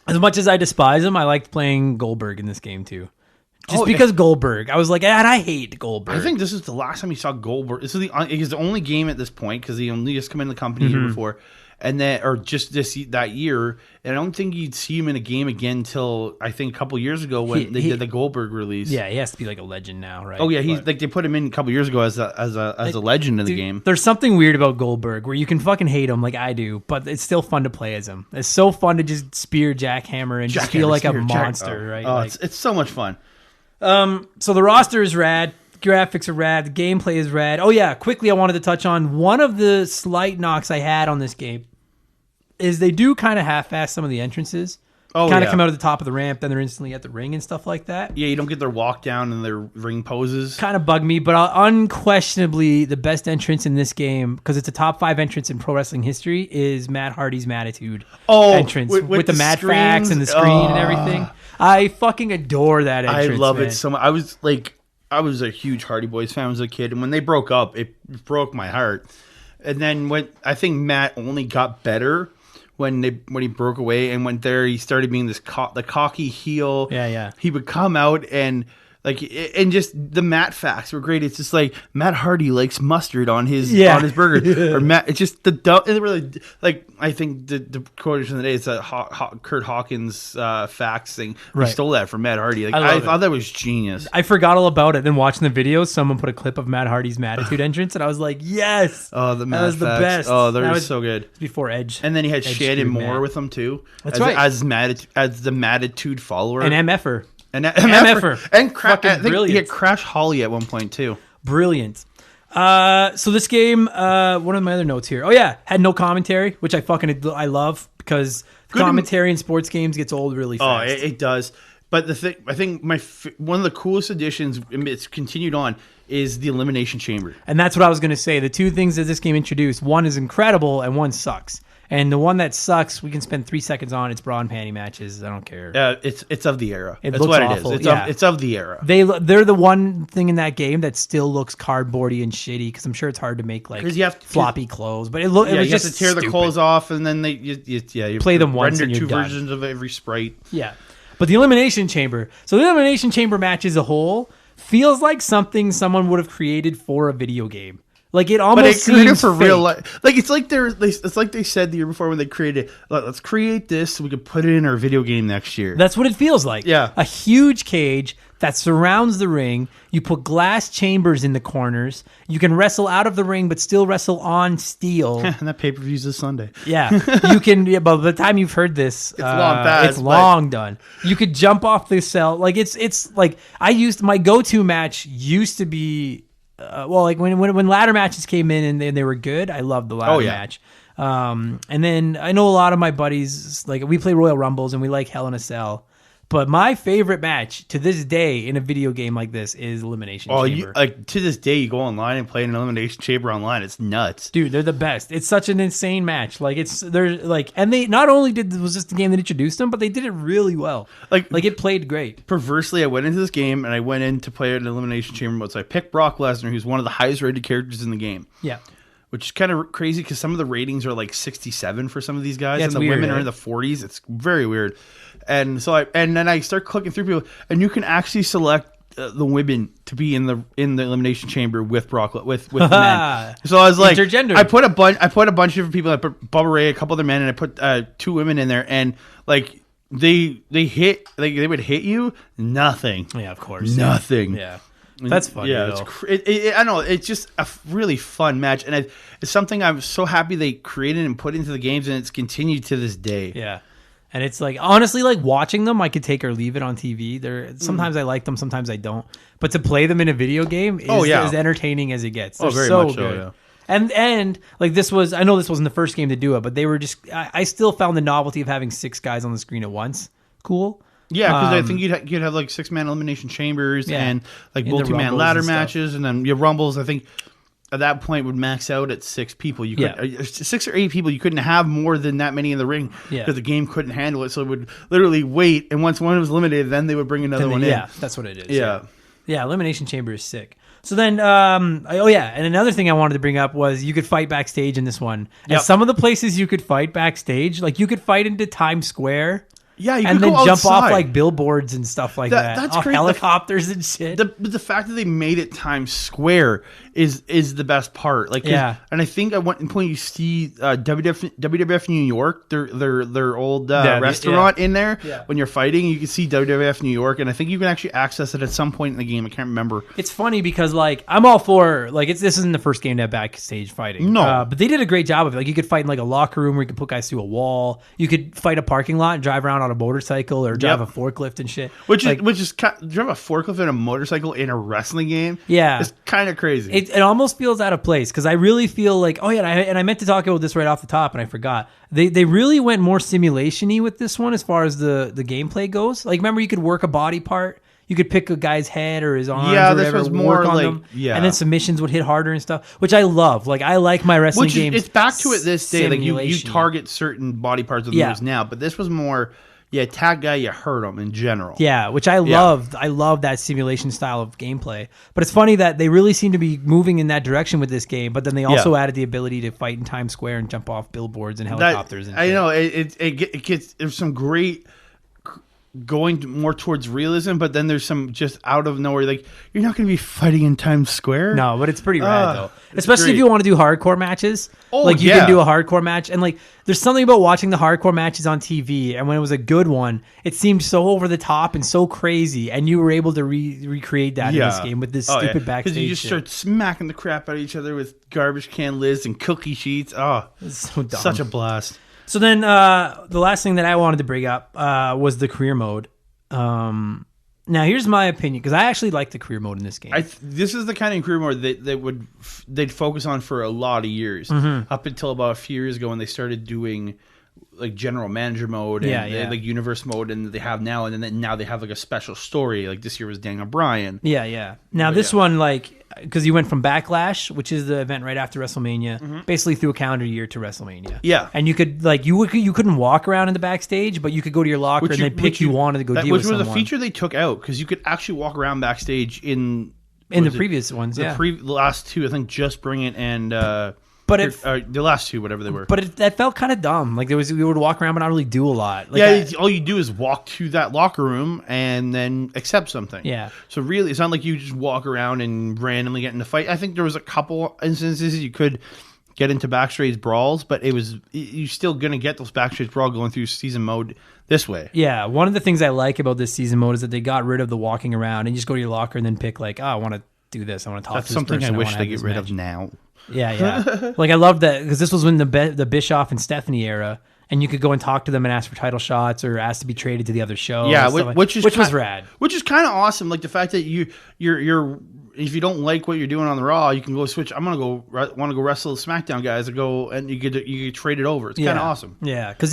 As much as I despise him, I liked playing Goldberg in this game too. Just because Goldberg. I was like, and I hate Goldberg. I think this is the last time you saw Goldberg. This is he's the only game at this point because he only just come in the company here before. And then, or just that year, and I don't think you'd see him in a game again until I think a couple years ago when they did the Goldberg release. Yeah, he has to be like a legend now, right? Oh yeah, he's like they put him in a couple years ago as a legend in the game. There's something weird about Goldberg where you can fucking hate him like I do, but it's still fun to play as him. It's so fun to just spear jackhammer and just feel like a monster, right? Oh, it's so much fun. So the roster is rad. Graphics are rad. The gameplay is rad. Oh yeah, quickly I wanted to touch on one of the slight knocks I had on this game is they do kind of half-ass some of the entrances. Come out at the top of the ramp, then they're instantly at the ring and stuff like that. Yeah, you don't get their walk down and their ring poses. Kind of bug me, but unquestionably the best entrance in this game, because it's a top 5 entrance in pro wrestling history, is Matt Hardy's Attitude entrance with the Mad Facts and the screen and everything. I fucking adore that entrance. I love it so much. I was a huge Hardy Boys fan as a kid, and when they broke up, it broke my heart. And then when I think Matt only got better when he broke away and went there, he started being this the cocky heel. Yeah. He would come out and and just the Matt facts were great. It's just like Matt Hardy likes mustard on his burger, or Matt. It's just it really I think the quotation of the day is that Kurt Hawkins facts thing. We stole that from Matt Hardy. I thought that was genius. I forgot all about it. Then watching the videos, someone put a clip of Matt Hardy's Attitude entrance, and I was like, yes. Oh, that was the best. Oh, they were so good. Before Edge, and then he had Shannon Moore with him too. That's right, as the Attitude follower and MFer. And MFer. And I think brilliant. he had Crash Holly at one point too. Brilliant. So this game, one of my other notes here. Oh yeah, had no commentary, which I love because commentary in sports games gets old really fast. Oh, it does. But the thing, I think one of the coolest additions, it's continued on, is the Elimination Chamber. And that's what I was going to say. The two things that this game introduced, one is incredible and one sucks. And the one that sucks, we can spend 3 seconds on. It's bra and panty matches. I don't care. It's of the era. It That's looks what awful. it is. It's of the era. They're the one thing in that game that still looks cardboardy and shitty because I'm sure it's hard to make like floppy clothes. But it was you just have to tear the clothes off and then you play them once and render you're two done. versions of every sprite. Yeah. But the Elimination Chamber. So the Elimination Chamber match as a whole feels like something someone would have created for a video game. Like it almost seems for fake. real life. Like it's like they said the year before when they created. Let's create this so we could put it in our video game next year. That's what it feels like. Yeah, a huge cage that surrounds the ring. You put glass chambers in the corners. You can wrestle out of the ring, but still wrestle on steel. And that pay per view is this Sunday. Yeah, you can. Yeah, but by the time you've heard this, it's long past. It's long done. You could jump off the cell. Like it's like my go-to match used to be. Like when ladder matches came in and they were good, I loved the ladder match. And then I know a lot of my buddies, like we play Royal Rumbles and we like Hell in a Cell. But my favorite match to this day in a video game like this is Elimination Chamber. To this day, you go online and play an Elimination Chamber online. It's nuts, dude. They're the best. It's such an insane match. Like and they not only was this the game that introduced them, but they did it really well. Like it played great. Perversely, I went into this game and I went in to play an Elimination Chamber mode. So I picked Brock Lesnar, who's one of the highest rated characters in the game. Yeah. Which is kind of crazy because some of the ratings are like 67 for some of these guys, yeah, and the weird, women are in the 40s. It's very weird. And so then I start clicking through people, and you can actually select the women to be in the Elimination Chamber with Brock with the men. So I was like, I put a bunch of different people. I put Bubba Ray, a couple other men, and I put 2 women in there, and like they would hit you. Nothing. Yeah, of course. Nothing. Yeah. That's funny. Yeah, I know. It's just a really fun match, and it's something I'm so happy they created and put into the games, and it's continued to this day. Yeah, and it's like honestly, like watching them, I could take or leave it on TV. Sometimes I like them, sometimes I don't. But to play them in a video game is as entertaining as it gets. They're very so much good. so. Yeah. And like this was, I know this wasn't the first game to do it, but they were just. I still found the novelty of having 6 guys on the screen at once cool. Yeah, because I think you'd have like 6-man elimination chambers and like multi-man ladder matches, and then your rumbles. I think at that point would max out at 6 people. You could 6 or 8 people. You couldn't have more than that many in the ring because the game couldn't handle it. So it would literally wait, and once one was eliminated, then they would bring another one in. Yeah, that's what it is. Yeah, elimination chamber is sick. So then, and another thing I wanted to bring up was you could fight backstage in this one. And some of the places you could fight backstage, like you could fight into Times Square. Yeah, you and could then go jump outside. off like billboards and stuff like that. That's off great. Helicopters and shit. The fact that they made it Times Square is the best part. Like, and I think at one point you see WWF New York, their old restaurant in there. Yeah. When you're fighting, you can see WWF New York, and I think you can actually access it at some point in the game. I can't remember. It's funny because like I'm all for like this isn't the first game to have backstage fighting. No, but they did a great job of it. Like you could fight in like a locker room where you could put guys through a wall. You could fight a parking lot and drive around on a motorcycle or drive a forklift and shit. Which is drive a forklift and a motorcycle in a wrestling game. Yeah, it's kind of crazy. It almost feels out of place because I really feel like and I meant to talk about this right off the top and I forgot. They really went more simulation-y with this one as far as the gameplay goes. Like remember you could work a body part. You could pick a guy's head or his arms or whatever, this was more work on like, them, and then submissions would hit harder and stuff, which I love. Like, I like my wrestling games. It's back to it this day. Like, you target certain body parts of the moves now, but this was more, tag guy, you hurt him in general. Yeah, which I loved. I love that simulation style of gameplay. But it's funny that they really seem to be moving in that direction with this game, but then they also added the ability to fight in Times Square and jump off billboards and helicopters. And I know. It gets, there's some great going more towards realism, but then there's some just out of nowhere, like you're not going to be fighting in Times Square. No, but it's pretty rad though, especially if you want to do hardcore matches. You can do a hardcore match, and like there's something about watching the hardcore matches on TV, and when it was a good one, it seemed so over the top and so crazy, and you were able to recreate that in this game with this stupid backstage. Because you just start smacking the crap out of each other with garbage can lids and cookie sheets. It's so dumb. Such a blast. So then the last thing that I wanted to bring up was the career mode. Now, here's my opinion, because I actually like the career mode in this game. This is the kind of career mode that they'd focus on for a lot of years, up until about a few years ago when they started doing like general manager mode and like universe mode, and they have now, and then now they have like a special story. Like this year was Daniel Bryan. Yeah. Now this one, like because you went from Backlash, which is the event right after WrestleMania, basically through a calendar year to WrestleMania. Yeah, and you could you couldn't walk around in the backstage, but you could go to your locker and then pick you wanted to go deal with someone. Which was a feature they took out because you could actually walk around backstage in the previous ones. The last two, I think, Just Bring It and the last two, whatever they were. But that felt kind of dumb. Like we would walk around but not really do a lot. All you do is walk to that locker room and then accept something. Yeah. So really, it's not like you just walk around and randomly get in a fight. I think there was a couple instances you could get into backstage brawls, but you're still gonna get those backstage brawls going through season mode this way. Yeah. One of the things I like about this season mode is that they got rid of the walking around and you just go to your locker and then pick like, I want to do this. I want to talk to this person. That's something I wish they get rid of now. Yeah. Like I love that because this was when the Bischoff and Stephanie era, and you could go and talk to them and ask for title shots or ask to be traded to the other show. Yeah, which was rad. Which is kind of awesome. Like the fact that you're if you don't like what you're doing on the Raw, you can go switch. Want to go wrestle the SmackDown guys and you get traded over. It's kind of awesome. Yeah, because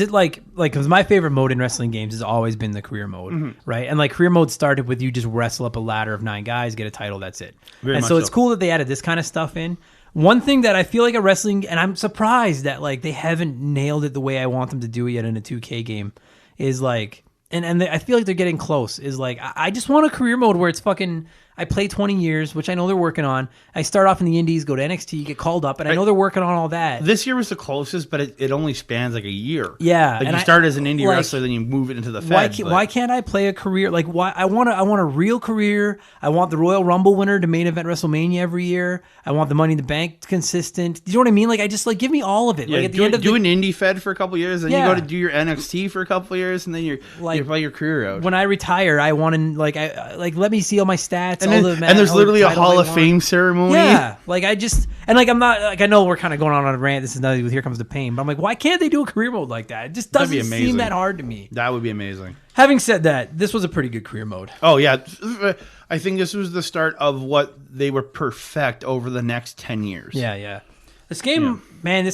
because my favorite mode in wrestling games has always been the career mode, right? And like career mode started with you just wrestle up a ladder of 9 guys, get a title, that's it. And so it's cool that they added this kind of stuff in. One thing that I feel like a wrestling, and I'm surprised that like they haven't nailed it the way I want them to do it yet in a 2K game, is like, and I feel like they're getting close. Is like I just want a career mode where it's fucking. I play 20 years, which I know they're working on. I start off in the Indies, go to NXT, get called up, and I know they're working on all that. This year was the closest, but it only spans like a year. Yeah, like you start as an indie wrestler, then you move it into the Feds. Why can't I play a career? Like why I want a real career. I want the Royal Rumble winner to main event WrestleMania every year. I want the Money in the Bank consistent. Do you know what I mean? Like I just like give me all of it. Yeah, like at the end of do an indie Fed for a couple years, then you go to do your NXT for a couple years, and then you play your career out. When I retire, I want to let me see all my stats. And there's literally a Hall of Fame ceremony. Yeah, like I just I'm not like I know we're kind of going on a rant. This is nothing with Here Comes the Pain, but I'm like, why can't they do a career mode like that? It just doesn't seem that hard to me. That would be amazing. Having said that, this was a pretty good career mode. Oh yeah, I think this was the start of what they were perfect over the next 10 years. Yeah. This game, man,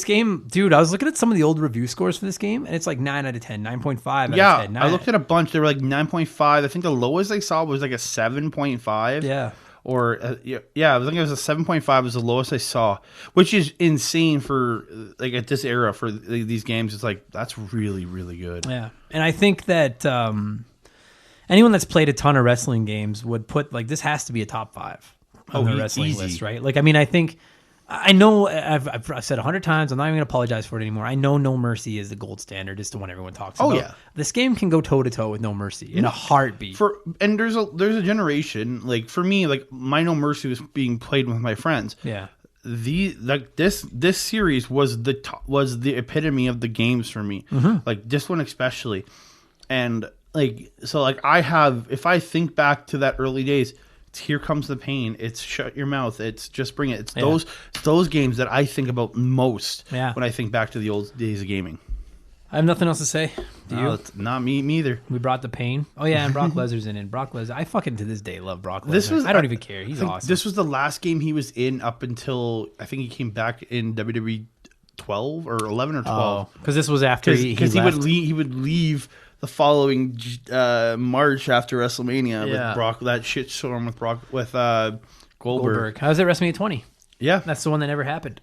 dude, I was looking at some of the old review scores for this game, and it's like 9 out of 10, 9.5 out of 10. I looked at a bunch. They were like 9.5. I think the lowest I saw was like a 7.5. Yeah. Or, I think it was a 7.5 was the lowest I saw, which is insane for, like, at this era for these games. It's like, that's really, really good. Yeah. And I think that anyone that's played a ton of wrestling games would put, like, this has to be a top 5 on the wrestling list, right? Like, I mean, I know I've said 100 times. I'm not even going to apologize for it anymore. I know No Mercy is the gold standard. It's the one everyone talks about. Oh, yeah. This game can go toe-to-toe with No Mercy in a heartbeat. And there's a generation, like, for me, like, my No Mercy was being played with my friends. Yeah. This series was the epitome of the games for me. Like, this one especially. And, like, so, like, if I think back to that early days, it's Here Comes the Pain. It's Shut Your Mouth. It's Just Bring It. It's those games that I think about most when I think back to the old days of gaming. I have nothing else to say. Do you? It's not me either. We brought the pain. Oh yeah, and Brock Lesnar's in it. Brock Lesnar. I fucking to this day love Brock Lesnar. I don't even care. He's awesome. This was the last game he was in up until I think he came back in WWE 12 or 11 or 12. Because this was after he would leave the following March after WrestleMania with Brock, that shit storm with Goldberg. How was it WrestleMania 20? Yeah, that's the one that never happened.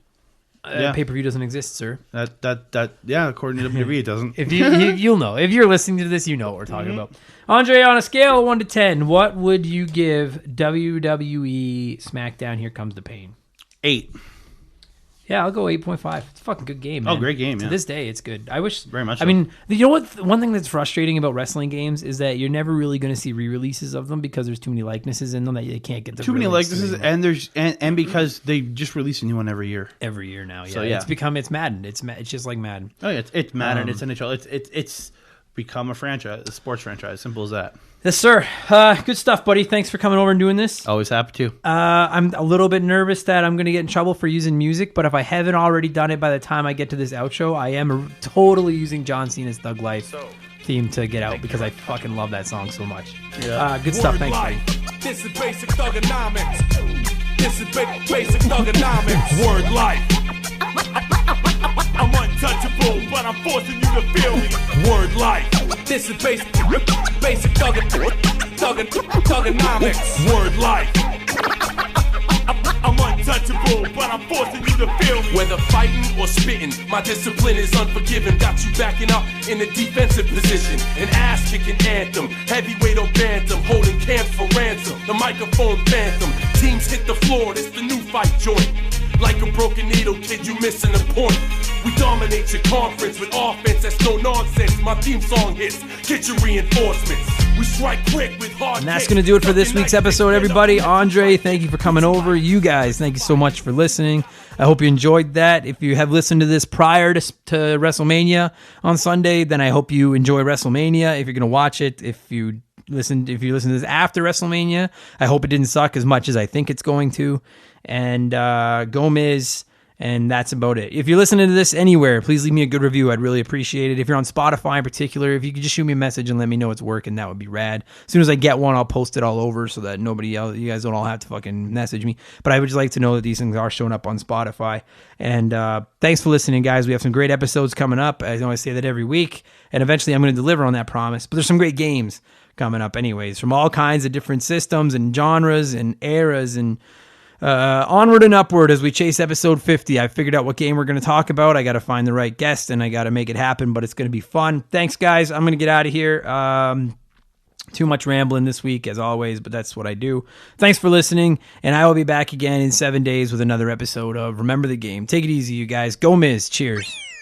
Pay-per-view doesn't exist, sir. According to WWE, it doesn't. If you'll know. If you're listening to this, you know what we're talking about. Andre, on a scale of 1 to 10, what would you give WWE SmackDown Here Comes the Pain? 8. Yeah, I'll go 8.5. It's a fucking good game, man. Oh, great game, To this day, it's good. I wish... Very much I mean, you know what? One thing that's frustrating about wrestling games is that you're never really going to see re-releases of them because there's too many likenesses in them that you can't get the too many likenesses, and because they just release a new one every year. Every year now, yeah. So, it's Madden. It's just like Madden. Oh, yeah, it's Madden. It's NHL. It's become a franchise, a sports franchise. Simple as that. Yes, sir. Good stuff, buddy. Thanks for coming over and doing this. Always happy to. I'm a little bit nervous that I'm going to get in trouble for using music, but if I haven't already done it by the time I get to this outro, I am totally using John Cena's Thug Life theme to get out because I fucking love that song so much. Yeah. Good stuff. Thanks, buddy. This is basic thugonomics. This is basic thugonomics. Word life. I'm untouchable, but I'm forcing you to feel me. Word life. This is basic thugonomics. Word life. untouchable, but I'm forcing you to feel me. Whether fighting or spitting, my discipline is unforgiving. Got you backing up in a defensive position. An ass-kicking anthem, heavyweight or bantam, holding camps for ransom. The microphone phantom, teams hit the floor, it's the new fight joint. Like a broken needle, kid, you missing the point. We dominate your conference with offense that's no nonsense. My theme song hits, get your reinforcements. We strike quick with hard. And that's going to do it for this week's episode, everybody. Andre, thank you for coming over. You guys, thank you so much for listening. I hope you enjoyed that. If you have listened to this prior to WrestleMania on Sunday, then I hope you enjoy WrestleMania. If you're going to watch it, if you listen to this after WrestleMania, I hope it didn't suck as much as I think it's going to. And Gomez, and that's about it. If you're listening to this anywhere, please leave me a good review. I'd really appreciate it. If you're on Spotify in particular, if you could just shoot me a message and let me know it's working, that would be rad. As soon as I get one, I'll post it all over so that nobody else, you guys don't all have to fucking message me. But I would just like to know that these things are showing up on Spotify. And thanks for listening, guys. We have some great episodes coming up. I know I say that every week, and eventually I'm going to deliver on that promise. But there's some great games coming up anyways, from all kinds of different systems and genres and eras, and onward and upward as we chase episode 50. I figured out what game we're going to talk about. I got to find the right guest, and I got to make it happen, but it's going to be fun. Thanks, guys. I'm going to get out of here. Too much rambling this week, as always, but that's what I do. Thanks for listening, and I will be back again in 7 days with another episode of Remember the Game. Take it easy, you guys. Go Miz. Cheers.